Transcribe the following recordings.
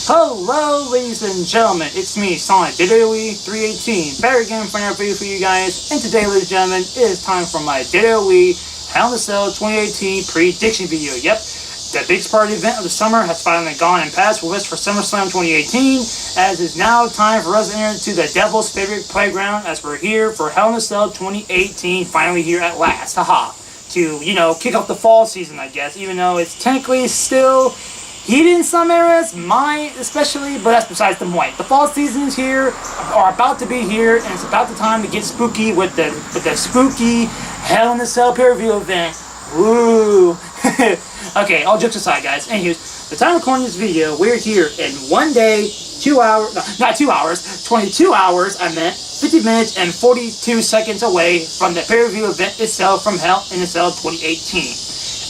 Hello, ladies and gentlemen, it's me, Sonic, WWE 318, back again for another video for you guys, and today, ladies and gentlemen, it is time for my WWE Hell in a Cell 2018 prediction video. Yep, the biggest part of the event of the summer has finally gone and passed with us for Summerslam 2018, as it's now time for us to enter into the Devil's favorite playground, as we're here for Hell in a Cell 2018, finally here at last, haha, to, kick off the fall season, I guess, even though it's technically still heated in some areas, mine especially, but that's besides the point. The fall season is here, or about to be here, and it's about the time to get spooky with the spooky Hell in a Cell pay-per-view event. Woo! Okay, all jokes aside, guys. Anyways, the time of recording this video, we're here in 1 day, 2 hours, no, not 2 hours, 22 hours, 50 minutes and 42 seconds away from the pay-per-view event itself from Hell in a Cell 2018.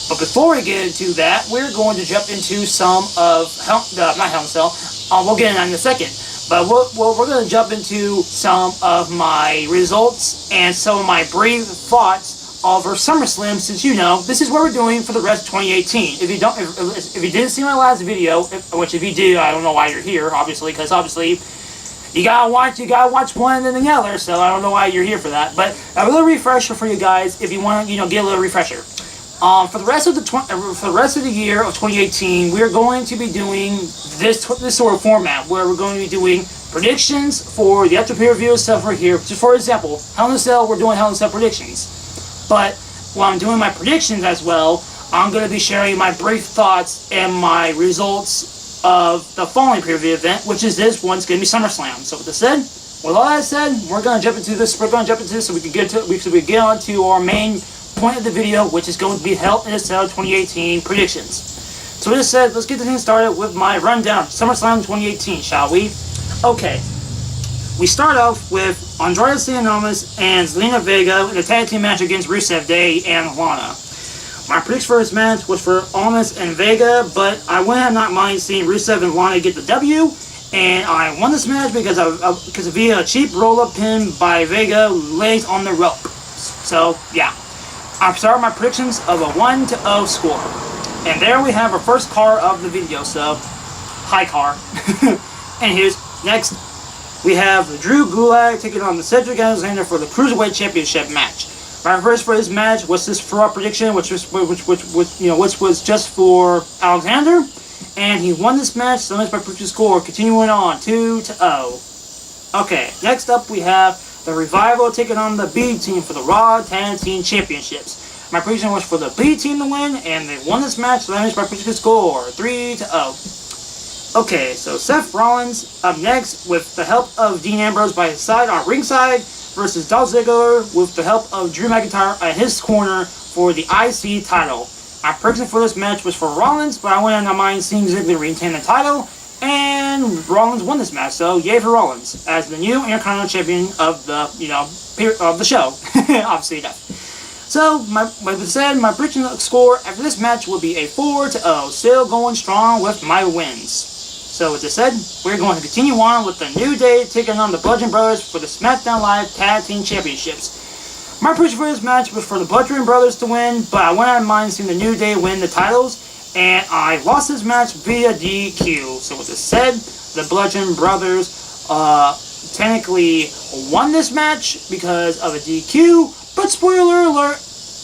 But before we get into that, we're going to jump into some of not Hell in a Cell. We'll get into that in a second. But we're going to jump into some of my results and some of my brief thoughts over SummerSlam, since this is what we're doing for the rest of 2018. If you didn't see my last video, which if you did, I don't know why you're here, obviously, because obviously you gotta watch one and then the other. So I don't know why you're here for that. But a little refresher for you guys if you want to, get a little refresher. For the rest of the year of 2018, we're going to be doing this sort of format where we're going to be doing predictions for the after pay-per-view stuff right here. Just for example, Hell in a Cell, we're doing Hell in a Cell predictions. But while I'm doing my predictions as well, I'm going to be sharing my brief thoughts and my results of the following pay-per-view event, which is this one's going to be SummerSlam. So with all that said, we're going to jump into this. We're going to jump into this so we can get on to our main point of the video, which is going to be Hell in a Cell 2018 predictions. So with this said, let's get the thing started with my rundown. SummerSlam 2018, shall we? Okay. We start off with Andrade Cien and Zelina Vega in a tag team match against Rusev Day and Lana. My prediction for this match was for Almas and Vega, but I would have not mind seeing Rusev and Lana get the W, and I won this match because via a cheap roll-up pin by Vega laid on the rope. So, yeah. I'm starting my predictions of a 1-0 score. And there we have our first car of the video, so hi car. And here's next we have Drew Gulak taking on the Cedric Alexander for the Cruiserweight Championship match. My first for this match was this for prediction, which was just for Alexander, and he won this match, so that's my prediction score, continuing on 2-0. Okay, next up we have the Revival taking on the B Team for the Raw Tag Team Championships. My prediction was for the B Team to win, and they won this match, so that is my prediction score, 3-0. Okay, so Seth Rollins up next with the help of Dean Ambrose by his side on ringside versus Dolph Ziggler with the help of Drew McIntyre at his corner for the IC title. My prediction for this match was for Rollins, but I wouldn't mind seeing Ziggler retain the title, and Rollins won this match, so yay for Rollins as the new Intercontinental Champion of the, of the show. Obviously, that. So, like I said, my prediction score after this match will be a 4-0, still going strong with my wins. So, with this said, we're going to continue on with the New Day taking on the Bludgeon Brothers for the SmackDown Live Tag Team Championships. My prediction for this match was for the Bludgeon Brothers to win, but I wouldn't mind seeing the New Day win the titles, and I lost this match via DQ. So with this said, the Bludgeon Brothers technically won this match because of a DQ, but spoiler alert,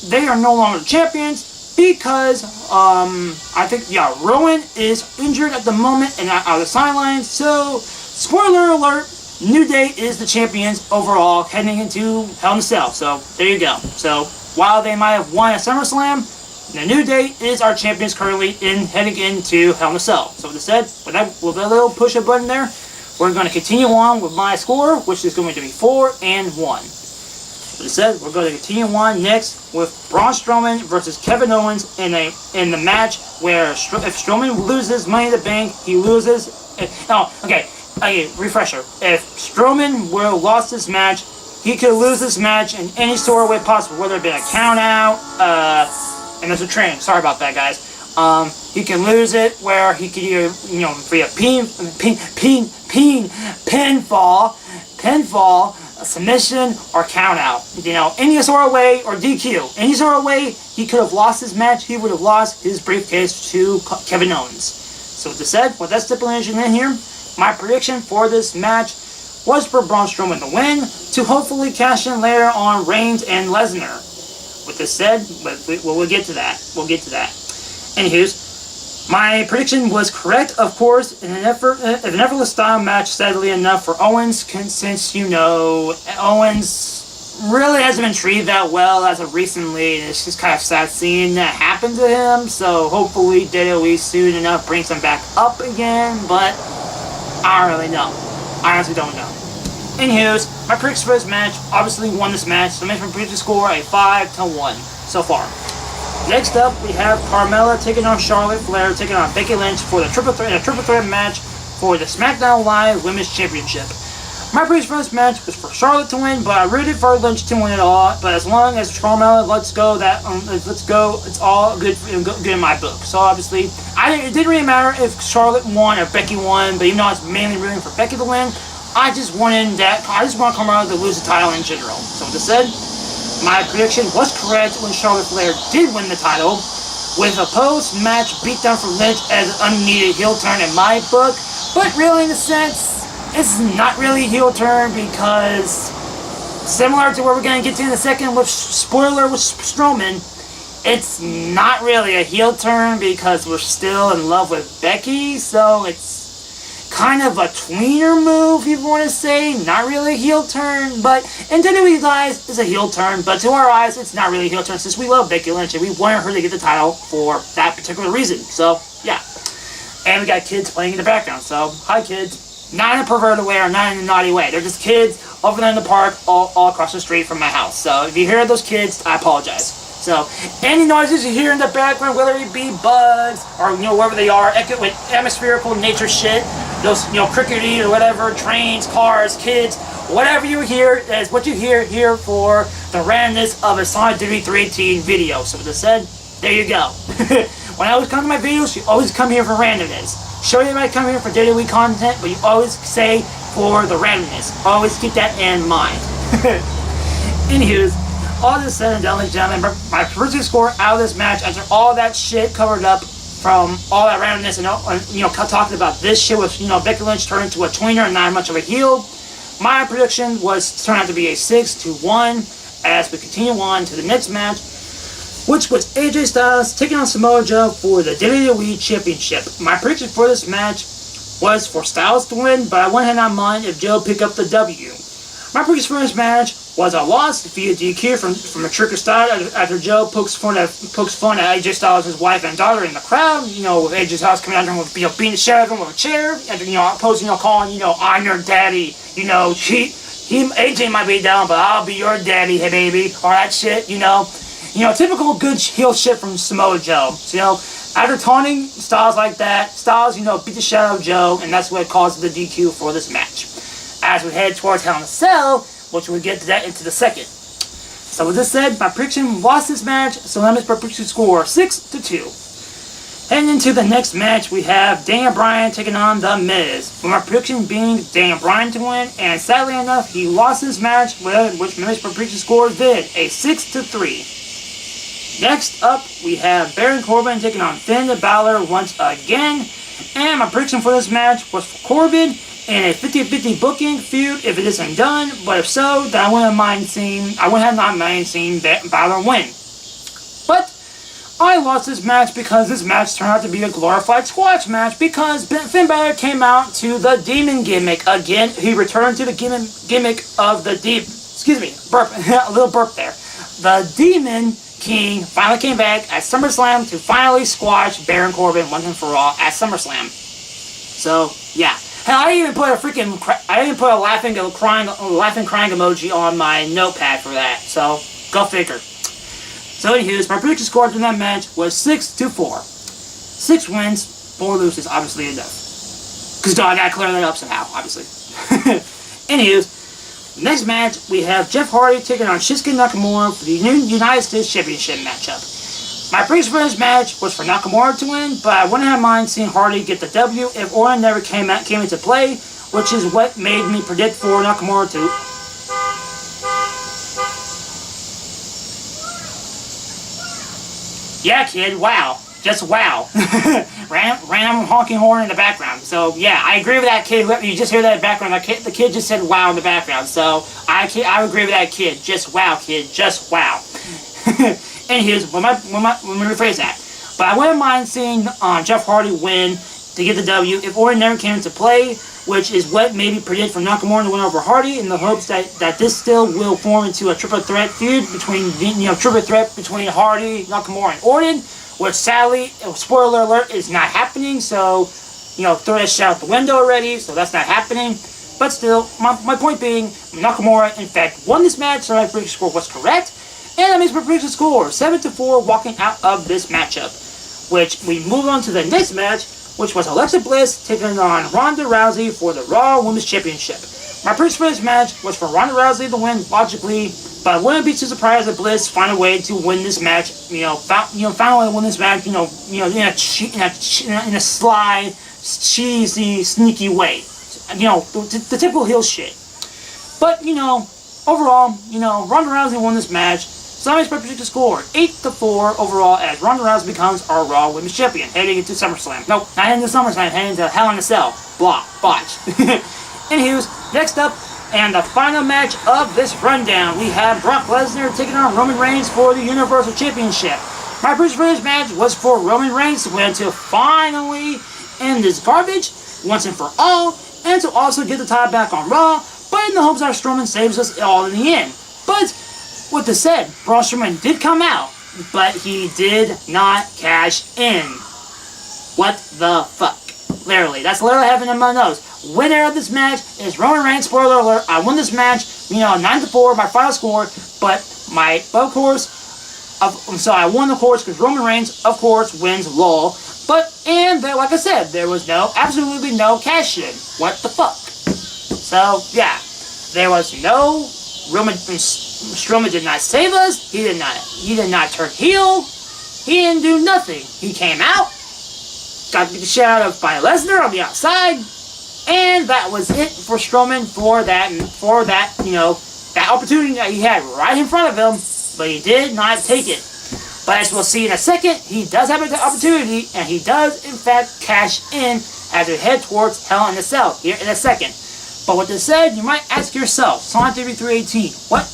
they are no longer champions because I think Rowan is injured at the moment and out of the sidelines. So spoiler alert, New Day is the champions overall heading into Hell in a Cell. So there you go. So while they might have won at SummerSlam, the New Day is our champions currently heading into Hell in a Cell. So with that said, with that little push a button there, we're going to continue on with my score, which is going to be 4-1. With that said, we're going to continue on next with Braun Strowman versus Kevin Owens in the match where if Strowman loses Money in the Bank, he loses. Refresher. If Strowman would have lost this match, he could lose this match in any sort of way possible, whether it be a count out, and there's a train. Sorry about that, guys. He can lose it where he could either, via pinfall, a submission, or count out. Any sort of way, or DQ. Any sort of way he could have lost his match, he would have lost his briefcase to Kevin Owens. So with that stipulation in here, my prediction for this match was for Braun Strowman to win, to hopefully cash in later on Reigns and Lesnar. With this said, we'll get to that. Anywho's, my prediction was correct, of course, in an effortless style match, sadly enough, for Owens, since, Owens really hasn't been treated that well as of recently, and it's just kind of sad seeing that happen to him, so hopefully WWE soon enough brings him back up again, but I don't really know. I honestly don't know. Anywho's, my prediction for this match obviously won this match, so my prediction score a 5-1 so far. Next up, we have Carmella taking on Charlotte Flair, taking on Becky Lynch for the triple threat match for the SmackDown Live Women's Championship. My prediction for this match was for Charlotte to win, but I rooted for Lynch to win it all. But as long as Carmella let's go, it's all good in my book. So obviously, it didn't really matter if Charlotte won or Becky won, but even though I was mainly rooting for Becky to win, I just want Carmella to lose the title in general. So with this said, my prediction was correct when Charlotte Flair did win the title, with a post-match beatdown from Lynch as an unneeded heel turn in my book. But really, in a sense, it's not really a heel turn because, similar to what we're going to get to in a second with spoiler with Strowman, it's not really a heel turn because we're still in love with Becky, so it's kind of a tweener move, if you want to say. Not really a heel turn, but in WWE's eyes, it's a heel turn, but to our eyes, it's not really a heel turn since we love Becky Lynch and we wanted her to get the title for that particular reason. So, yeah. And we got kids playing in the background, so, hi kids. Not in a perverted way or not in a naughty way. They're just kids over there in the park all across the street from my house. So if you hear those kids, I apologize. So any noises you hear in the background, whether it be bugs or wherever they are, with atmospherical nature shit, those crickety or whatever, trains, cars, kids, whatever you hear is what you hear here for the randomness of a Sonic WWE 318 video. So with that said, there you go. When I always come to my videos, you always come here for randomness. Sure, you might come here for WWE content, but you always say for the randomness. Always keep that in mind. Anywho's, all this said and done, ladies and gentlemen, my prediction score out of this match, after all that shit covered up from all that randomness and talking about this shit with Becky Lynch turned into a tweener and not much of a heel, my prediction was turned out to be a 6-1 as we continue on to the next match, which was AJ Styles taking on Samoa Joe for the WWE Championship. My prediction for this match was for Styles to win, but I went ahead and mind if Joe picked up the W. My prediction for this match was a loss via DQ from a trick of style after Joe pokes fun at AJ Styles' wife and daughter in the crowd. With AJ Styles coming out there with beating the shit out of him with a chair, and posing, calling, I'm your daddy. AJ might be down, but I'll be your daddy, hey baby, or that shit. Typical good heel shit from Samoa Joe. So, after taunting Styles like that, Styles, beat the shit out of Joe, and that's what caused the DQ for this match. As we head towards Hell in a Cell, which we'll get to that into the second. So with this said, my prediction lost this match, so let me prediction score 6-2. Heading into the next match, we have Daniel Bryan taking on The Miz, with my prediction being Daniel Bryan to win, and sadly enough, he lost his match, which my prediction score did, a 6-3. Next up, we have Baron Corbin taking on Finn Balor once again. And my prediction for this match was for Corbin in a 50-50 booking feud if it isn't done. But if so, then I wouldn't have not mind seeing Balor win. But I lost this match because this match turned out to be a glorified squash match because Finn Balor came out to the demon gimmick again. He returned to the gimmick of the demon. Excuse me, burp, a little burp there. The Demon King finally came back at SummerSlam to finally squash Baron Corbin once and for all at SummerSlam. So yeah, hell, I didn't even put a laughing crying emoji on my notepad for that. So go figure. So anywho's, my prediction score in that match was 6-4. 6 wins, 4 loses, obviously enough. Because I gotta clear that up somehow, obviously. Anywho's. Next match, we have Jeff Hardy taking on Shinsuke Nakamura for the United States Championship matchup. My prediction for this match was for Nakamura to win, but I wouldn't have mind seeing Hardy get the W if Orton never came into play, which is what made me predict for Nakamura to... Yeah, kid, wow. just wow. Random honking horn in the background. So yeah, I agree with that kid. You just hear that in the background. The kid just said wow in the background. So I agree with that kid. Just wow, kid. Just wow. Anywho, let me rephrase that. But I wouldn't mind seeing Jeff Hardy win to get the W if Orton never came into play, which is what maybe predict for Nakamura to win over Hardy, in the hopes that this still will form into a triple threat feud between Hardy, Nakamura, and Orton, which sadly, spoiler alert, is not happening. So, throw that shit out the window already. So that's not happening. But still, my point being, Nakamura in fact won this match, so my prediction score was correct, and that makes my prediction score 7-4, walking out of this matchup. Which we move on to the next match, which was Alexa Bliss taking on Ronda Rousey for the Raw Women's Championship. My prediction for this match was for Ronda Rousey to win, logically, but I wouldn't be too surprised if Bliss find a way to win this match. Find a way to win this match. In a sly, cheesy, sneaky way. The typical heel shit. But overall, Ronda Rousey won this match. So that makes my prediction score 8-4 overall, as Ronda Rousey becomes our Raw Women's Champion heading into SummerSlam. Nope, not heading into SummerSlam, heading into Hell in a Cell. Blah, botch. Anywho's, next up, and the final match of this rundown, we have Brock Lesnar taking on Roman Reigns for the Universal Championship. My prediction for this match was for Roman Reigns to win to finally end this garbage once and for all, and to also get the title back on Raw, but in the hopes that Strowman saves us all in the end. But with that said, Braun Strowman did come out, but he did not cash in. What the fuck? Literally, that's literally having in my nose. Winner of this match is Roman Reigns. Spoiler alert, I won this match, 9-4, my final score, but I won the course because Roman Reigns, of course, wins LOL. Like I said, there was absolutely no cash in. What the fuck? So, yeah, there was no Strowman did not save us. He did not turn heel. He didn't do nothing. He came out, got the shit out of by Lesnar on the outside, and that was it for Strowman for that opportunity that he had right in front of him, but he did not take it. But as we'll see in a second, he does have an opportunity, and he does in fact cash in as we head towards Hell in a Cell here in a second. But with this said, you might ask yourself, Sonic318, what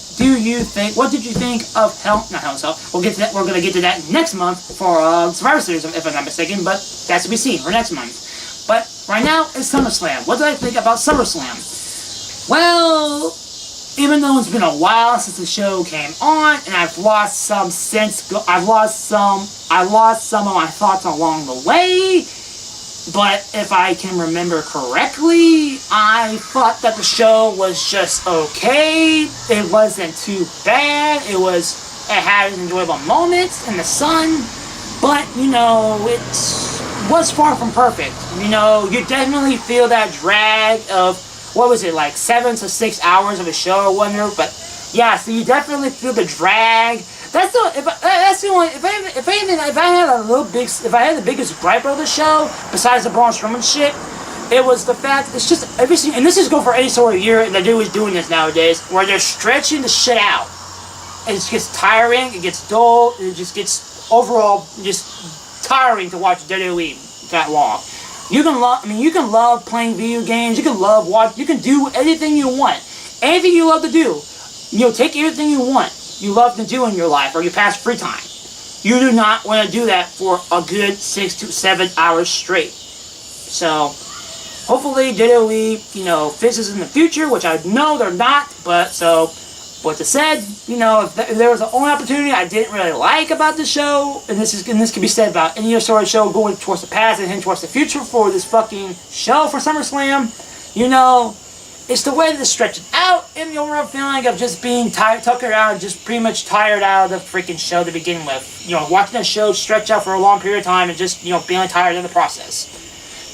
did you think of Hell in a Cell? We'll get to that. We're going to get to that next month for Survivor Series, if I'm not mistaken, but that's to be seen for next month. But right now, it's SummerSlam. What did I think about SummerSlam? Well, even though it's been a while since the show came on, and I've lost some of my thoughts along the way. But if I can remember correctly, I thought that the show was just okay. It wasn't too bad. It had enjoyable moments in the sun, but it was far from perfect. You definitely feel that drag of, what was it, like 7 to 6 hours of a show or whatever. But yeah, so you definitely feel the drag. If I had the biggest gripe of the show, besides the Braun Strowman shit, it was the fact it's just everything. And this is going for any sort of year that dude is doing this nowadays, where they're stretching the shit out. It just gets tiring. It gets dull. It just gets overall just tiring to watch WWE that long. You can love playing video games. You can love watch. You can do anything you want. Anything you love to do. Take everything you want. You love to do in your life, or you pass free time. You do not want to do that for a good 6 to 7 hours straight. So, hopefully WWE, fixes in the future, which I know they're not, but with that said, if there was the only opportunity I didn't really like about the show, and this can be said about any sort of show going towards the past and heading towards the future for this fucking show for SummerSlam, it's the way that it's stretched out, and the overall feeling of just being tuckered out, and just pretty much tired out of the freaking show to begin with. Watching that show stretch out for a long period of time and just, feeling tired in the process.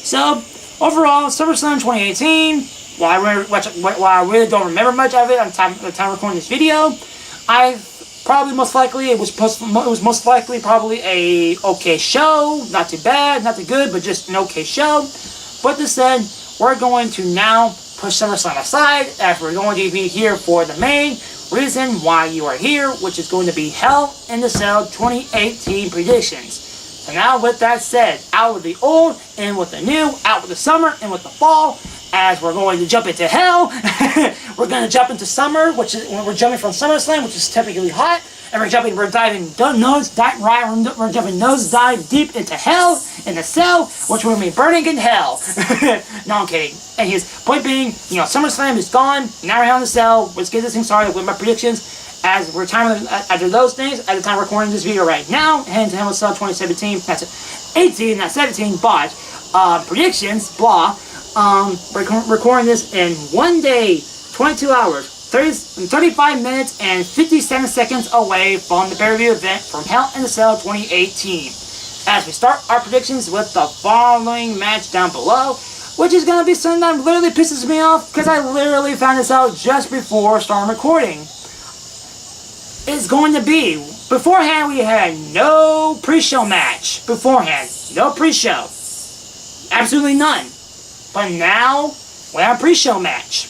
So, overall, SummerSlam 2018, while I really don't remember much of it at the time of recording this video, it was most likely probably a okay show. Not too bad, not too good, but just an okay show. But this said, we're going to now push SummerSlam aside, as we're going to be here for the main reason why you are here, which is going to be Hell in a Cell 2018 predictions. So now with that said, out with the old, in with the new, out with the summer, in with the fall, as we're going to jump into hell. We're going to jump into summer, which is, we're jumping from Summerslam, which is typically hot, and we're jumping nose dive deep into hell, in the cell, which will be burning in hell. No, I'm kidding. And his point being, SummerSlam is gone, now we're here in the cell, let's get this thing started with my predictions. As we're timing after those things, at the time we're recording this video right now, heading to Hell in a Cell 2017, that's 18, not 17, but predictions, blah. We're recording this in 1 day, 22 hours, 35 minutes, and 57 seconds away from the pay-per-view event from Hell in a Cell 2018. As we start our predictions with the following match down below, which is going to be something that literally pisses me off, because I literally found this out just before starting recording. It's going to be, beforehand we had no pre-show match. Beforehand, no pre-show. Absolutely none. But now, we have a pre-show match.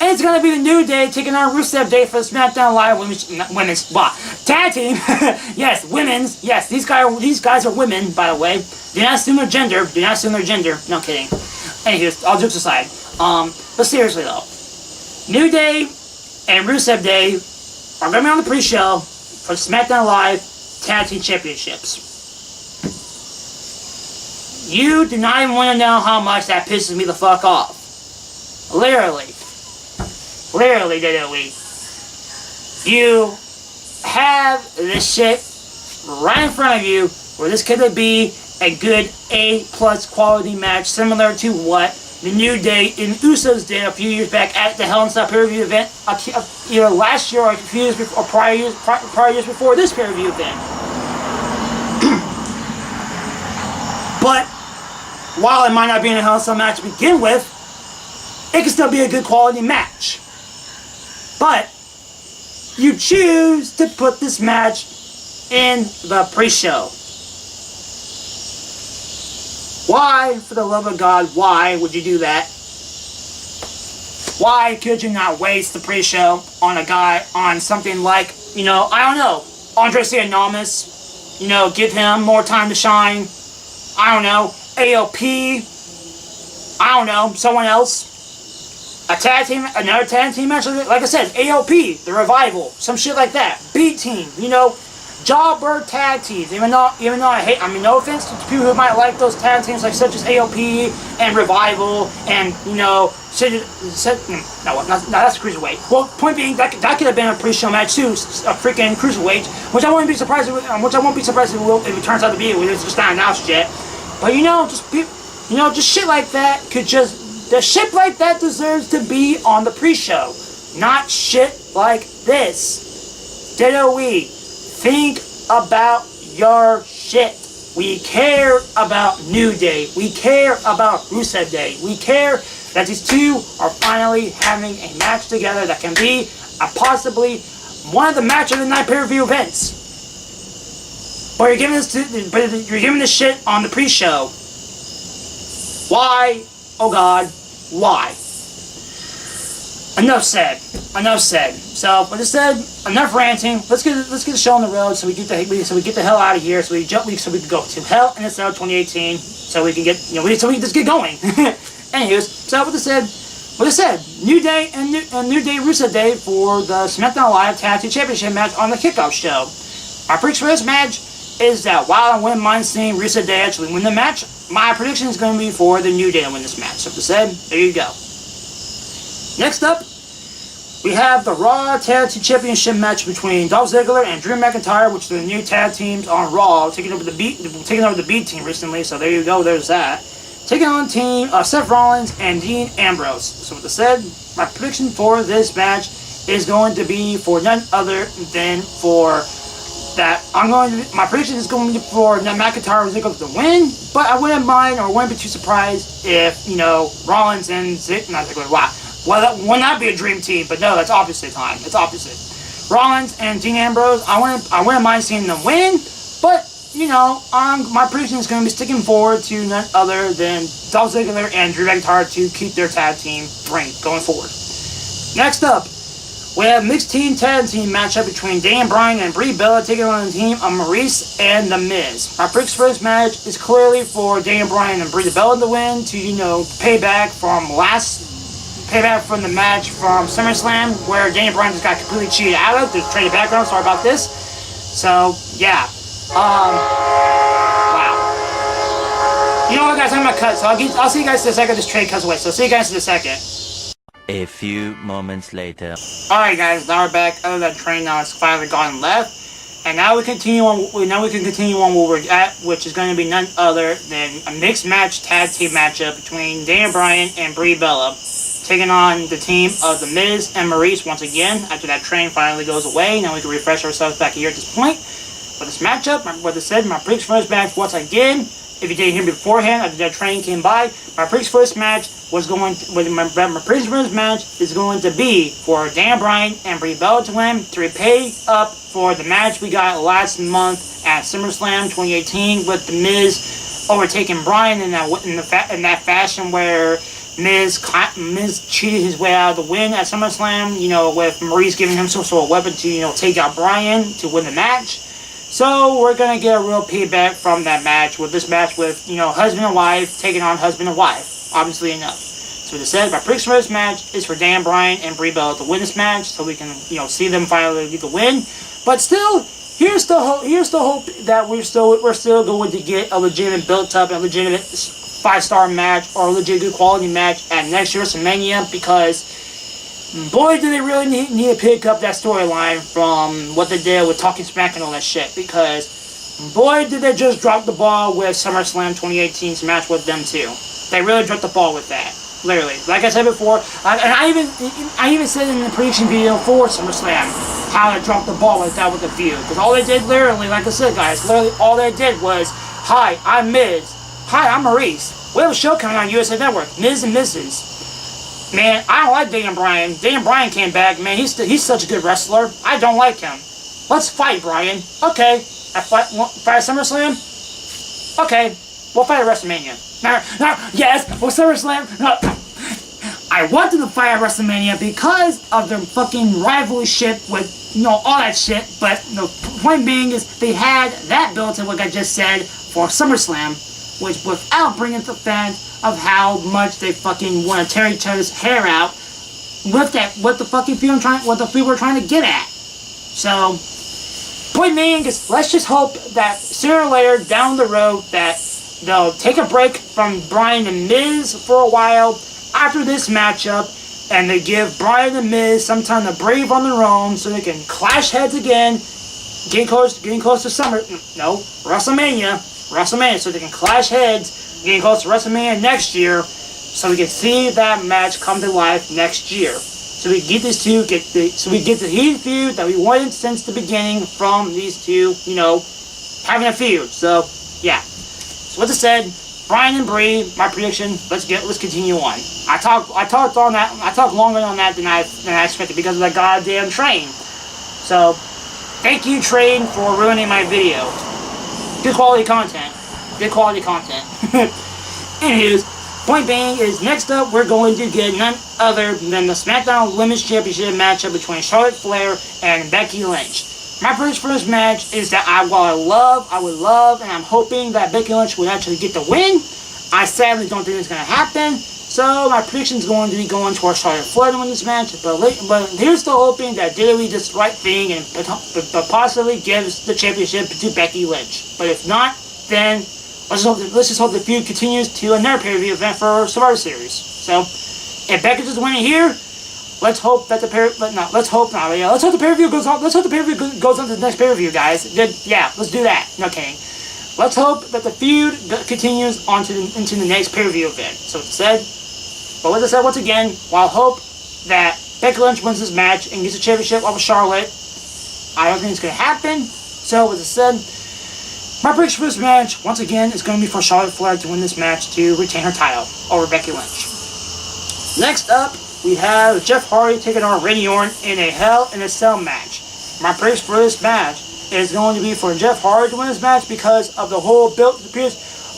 And it's going to be the New Day taking on Rusev Day for the SmackDown Live women's tag team. Yes, women's. Yes, these guys are women, by the way. Do not assume their gender. Do not assume their gender. No kidding. Anyways, all jokes aside. But seriously though, New Day and Rusev Day are going to be on the pre-show for SmackDown Live Tag Team Championships. You do not even want to know how much that pisses me the fuck off. Literally, WWE. You have this shit right in front of you where this could be a good A+ quality match, similar to what the New Day and Usos did a few years back at the Hell in a Cell pay-per-view event, either last year or a few years before, or prior years before this pay-per-view event. But while it might not be in a Hell in a Cell match to begin with, it can still be a good quality match. But you choose to put this match in the pre-show. Why, for the love of God, why would you do that? Why could you not waste the pre-show on something like, I don't know, Andre Giannomis, give him more time to shine. I don't know, AOP, I don't know, someone else. Another tag team match, like I said, AOP, The Revival, some shit like that. B-Team, Jawbird tag teams, even though I hate, no offense to people who might like those tag teams, like such as AOP and Revival and no, that's Cruiserweight. Well, point being, that could have been a pre-show match too, a freaking Cruiserweight, which I won't be surprised if it turns out to be. It's just not announced yet. But just shit like that the shit like that deserves to be on the pre-show, not shit like this. WWE. Think about your shit. We care about New Day. We care about Rusev Day. We care that these two are finally having a match together that can be possibly one of the match of the night pay-per-view events. But you're giving this shit on the pre-show. Why? Oh God, why? Enough said. So, with this said, enough ranting. Let's get the show on the road so we get the hell out of here. So we can go to Hell in a Cell 2018. So we can get so we can just get going. Anyways, so with this said, New Day and New Day Rusev Day for the SmackDown Live Tag Team Championship match on the kickoff show. My prediction for this match is that while I wouldn't mind seeing Rusev Day actually win the match, my prediction is going to be for the New Day to win this match. So with this said, there you go. Next up, we have the Raw Tag Team Championship match between Dolph Ziggler and Drew McIntyre, which are the new tag teams on Raw, taking over the B team recently. So there you go. There's that. Taking on team Seth Rollins and Dean Ambrose. So with that said, my prediction for this match is going to be for none other than for that. My prediction is going to be for McIntyre and Ziggler to win, but I wouldn't mind or wouldn't be too surprised if Rollins and Ziggler. Wow. Well, that would not be a dream team, but no, that's opposite time. It's opposite. Rollins and Dean Ambrose, I wouldn't mind seeing them win, but, my prediction is going to be sticking forward to none other than Dolph Ziggler and Drew McIntyre to keep their tag team reign going forward. Next up, We have mixed team tag team matchup between Daniel Bryan and Brie Bella taking on the team of Maurice and The Miz. My first match is clearly for Daniel Bryan and Brie Bella to win to, payback from the match from Summerslam where Daniel Bryan just got completely cheated out of. There's trade background, sorry about this. So, yeah. Wow. You know what, guys, I'm gonna cut, so I'll see you guys in a second. This trade cuts away, so see you guys in a second. A few moments later. Alright, guys, now we're back. Out of that train, now it's finally gone left. And now we continue on. Now we can continue on where we're at, which is going to be none other than a mixed match tag team matchup between Daniel Bryan and Brie Bella, taking on the team of The Miz and Maurice once again. After that train finally goes away, now we can refresh ourselves back here at this point. For this matchup, what I said, my first match once again. If you didn't hear me beforehand, after that train came by, my first match was going to, my first match is going to be for Daniel Bryan and Brie Bella to win to repay up for the match we got last month at Summerslam 2018 with The Miz overtaking Bryan in that fashion where Miz cheated his way out of the win at SummerSlam, with Maurice giving him some sort of weapon to, take out Bryan to win the match. So we're going to get a real payback from that match with this match with, husband and wife taking on husband and wife, obviously enough. So as I said, my first match is for Dan Bryan and Brie Bella to win this match so we can, see them finally get the win. But still, here's the hope that we're still going to get a legitimate built-up and legitimate 5-star match or a legit good quality match at next year's WrestleMania because boy, do they really need to pick up that storyline from what they did with Talking Smack and all that shit. Because, boy, did they just drop the ball with SummerSlam 2018's match with them too. They really dropped the ball with that. Literally, like I said before, I even said in the prediction video for SummerSlam how they dropped the ball with that with the Feud. Because all they did, literally, like I said, guys, literally all they did was, hi, I'm Miz. Hi, I'm Maurice. We have a show coming on USA Network, Miz and Mrs. Man, I don't like Daniel Bryan. Daniel Bryan came back. Man, he's such a good wrestler. I don't like him. Let's fight, Bryan. Okay. Fight at SummerSlam? Okay. We'll fight at WrestleMania. No, yes, we'll SummerSlam. No. I wanted to fight at WrestleMania because of their fucking rivalry shit with, all that shit. But the point being is they had that built in, like I just said, for SummerSlam, which without bringing the fans of how much they fucking want to tear each other's hair out with what the people are trying to get at. So, point being is, let's just hope that sooner or later down the road that they'll take a break from Bryan and Miz for a while after this matchup, and they give Bryan and Miz some time to breathe on their own so they can clash heads again, getting close to WrestleMania, so they can clash heads. Getting close to WrestleMania next year, so we can see that match come to life next year. So we get these two, so we get the heated feud that we wanted since the beginning from these two, having a feud. So yeah. So with that said, Bryan and Brie, my prediction. Let's continue on. I talked longer on that than I expected because of that goddamn train. So thank you, train, for ruining my video. Good quality content. Anyways, point being is next up we're going to get none other than the SmackDown Women's Championship matchup between Charlotte Flair and Becky Lynch. My first match is that I would love, and I'm hoping that Becky Lynch would actually get the win. I sadly don't think it's going to happen. So my prediction is going to be going towards Charlotte Flair to win this match. But here's still hoping that WWE does the right thing and possibly gives the championship to Becky Lynch. But if not, then let's just hope the feud continues to another pay-per-view event for Survivor Series. So, if Becky is winning here, let's hope that the pay-per-view goes on. Let's hope the pay-per-view goes on to the next pay-per-view, guys. Yeah, let's do that. No kidding. Let's hope that the feud continues into the next pay-per-view event. So with that said, once again, while I hope that Becky Lynch wins this match and gets the championship over Charlotte, I don't think it's going to happen. So with that said, my prediction for this match, once again, is going to be for Charlotte Flair to win this match to retain her title over Becky Lynch. Next up, we have Jeff Hardy taking on Randy Orton in a Hell in a Cell match. My prediction for this match is going to be for Jeff Hardy to win this match because of the whole build.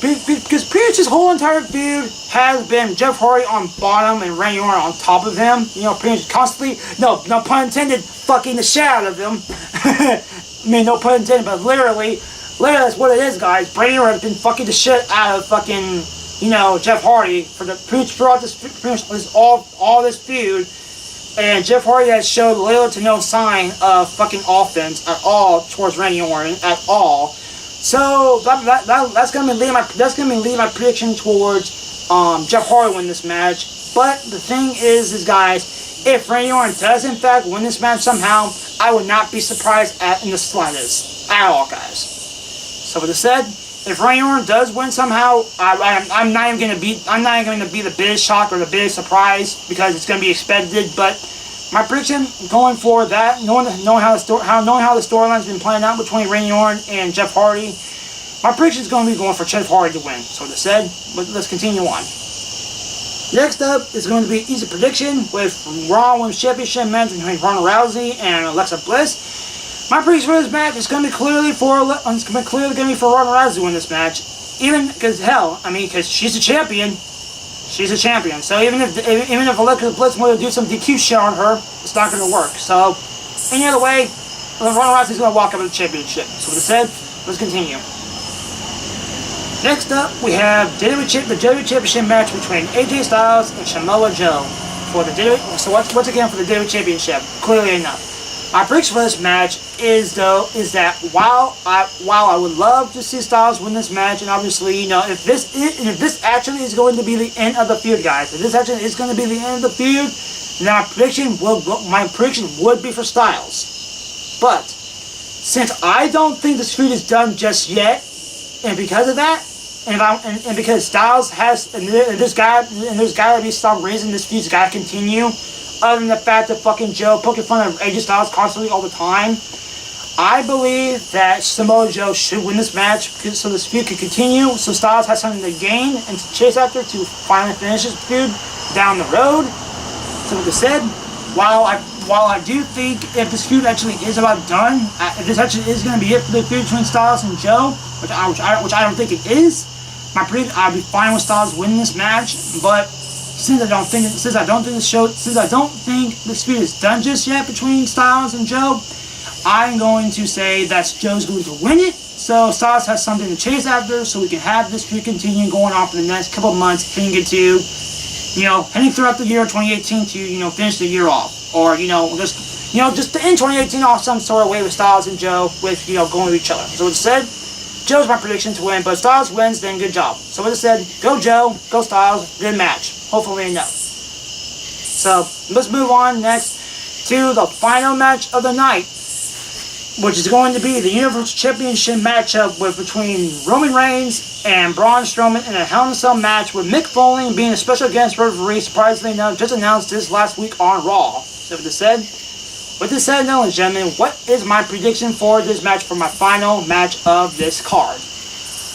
Because pretty much his whole entire feud has been Jeff Hardy on bottom and Randy Orton on top of him. You know, pretty much constantly, no pun intended, fucking the shit out of him. I mean, no pun intended, but literally that's what it is, guys. Randy Orton has been fucking the shit out of fucking, you know, Jeff Hardy throughout this all this feud. And Jeff Hardy has showed little to no sign of fucking offense at all towards Randy Orton at all. So that's gonna be leading my prediction towards Jeff Hardy win this match. But the thing is guys, if Randy Orton does in fact win this match somehow, I would not be surprised in the slightest at all, guys. So with that said, if Randy Orton does win somehow, I'm not even gonna be the biggest shock or the biggest surprise because it's gonna be expected. But my prediction going forward, that knowing how the storyline's been playing out between Randy Orton and Jeff Hardy, my prediction is going to be going for Jeff Hardy to win. So that said, let's continue on. Next up is going to be easy prediction with Raw Women's Championship match between Ronda Rousey and Alexa Bliss. My prediction for this match is going to be clearly going to be for Ronda Rousey to win this match. Even because because she's a champion. She's a champion. So even if Alexa Bliss wanted to do some DQ shit on her, it's not going to work. So any other way, Ronda Rousey's going to walk up with the championship. So with that said, let's continue. Next up, we have the WWE Championship match between AJ Styles and Samoa Joe for the WWE. So once again for the WWE Championship, clearly enough. My prediction for this match is that while I would love to see Styles win this match, and obviously, you know, if this actually is going to be the end of the feud, guys, if this actually is going to be the end of the feud, then my prediction would be for Styles. But since I don't think this feud is done just yet, and because of that, and because Styles has, and there's got to be some reason this feud's got to continue. Other than the fact that fucking Joe poking fun of AJ Styles constantly all the time, I believe that Samoa Joe should win this match so this feud can continue. So Styles has something to gain and to chase after to finally finish this feud down the road. So with that said, while I do think if this feud actually is about done, if this actually is going to be it for the feud between Styles and Joe, which I don't think it is, I'd be fine with Styles winning this match, but. Since I don't think this feud is done just yet between Styles and Joe, I'm going to say that Joe's going to win it. So Styles has something to chase after, so we can have this feud continue going on for the next couple of months, heading throughout the year 2018 to finish the year off, or just to end 2018 off some sort of way with Styles and Joe with going with each other. So with that said, Joe's my prediction to win, but Styles wins, then good job. So with that said, go Joe, go Styles, good match. Hopefully enough. So let's move on next to the final match of the night, which is going to be the Universal Championship matchup between Roman Reigns and Braun Strowman in a Hell in a Cell match, with Mick Foley being a special guest referee, surprisingly enough, just announced this last week on Raw. So with this said, ladies and gentlemen, what is my prediction for this match for my final match of this card?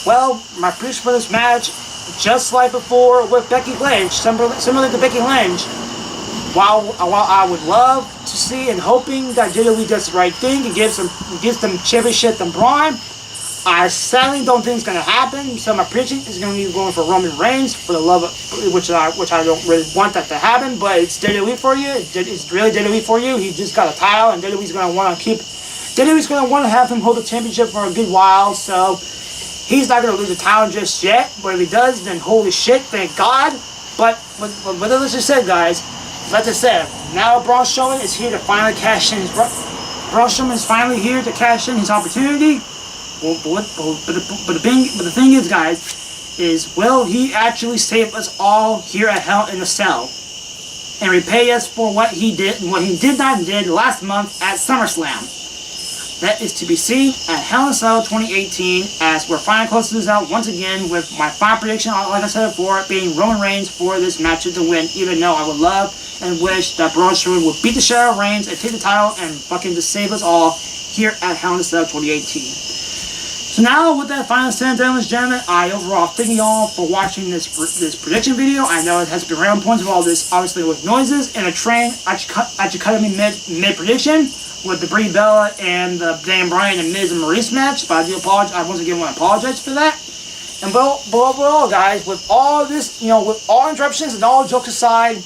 Well, my prediction for this match, just like before with Becky Lynch, similar to Becky Lynch, while I would love to see and hoping that WWE does the right thing and gives them championship to Braun, I sadly don't think it's going to happen. So my prediction is going to be going for Roman Reigns for the love of, which I don't really want that to happen, but it's WWE for you. It's really WWE for you. He just got a title, and WWE's going to want to have him hold the championship for a good while. So he's not going to lose the title just yet. But if he does, then holy shit, thank God. But let's just say, guys, like I said, now Braun Strowman is here to finally cash in Braun Strowman is finally here to cash in his opportunity. But the thing is, guys, will he actually save us all here at Hell in a Cell and repay us for what he did and what he did not did last month at SummerSlam? That is to be seen at Hell in a Cell 2018, as we're finally close to this out once again with my final prediction, like I said before, being Roman Reigns for this match to win, even though I would love and wish that Braun Strowman would beat the shit out of Reigns and take the title and fucking just save us all here at Hell in a Cell 2018. So now, with that final sentence, ladies and gentlemen, I overall thank you all for watching this prediction video. I know it has been random points of all this, obviously with noises and a train actually cutting me mid prediction with the Brie Bella and the Dan Bryan and Miz and Maurice match. But I do apologize. I once again want to apologize for that. And overall, guys, with all this, with all interruptions and all jokes aside,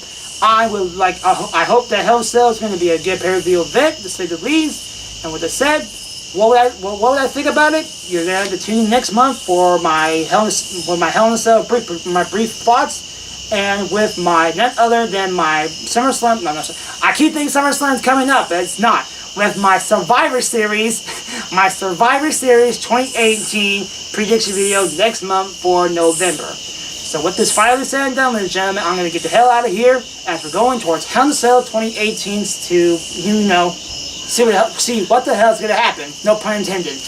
I hope that Hell in a Cell is going to be a good pay-per-view event, to say the least. And with that said, what would I think about it? You're going to have to tune in next month for my Hell in a Cell brief thoughts. And with none other than my SummerSlam, I keep thinking SummerSlam's coming up, but it's not. With my Survivor Series 2018 prediction video next month for November. So with this finally said and done, ladies and gentlemen, I'm going to get the hell out of here as we're going towards Hell in a Cell 2018 to, see what the hell is going to happen. No pun intended.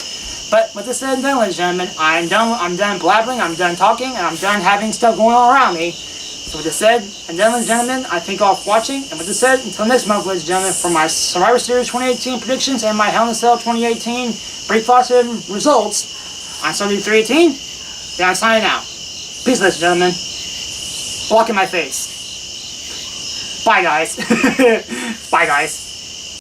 But with this said and done, ladies and gentlemen, I'm done blabbering, I'm done talking, and I'm done having stuff going on around me. So with this said and done, ladies and gentlemen, I thank you all for watching. And with this said, until next month, ladies and gentlemen, for my Survivor Series 2018 predictions and my Hell in a Cell 2018 brief thoughts and results, on Sunday 318, then I'm signing out. Peace, ladies and gentlemen. Blocking my face. Bye, guys. Bye, guys.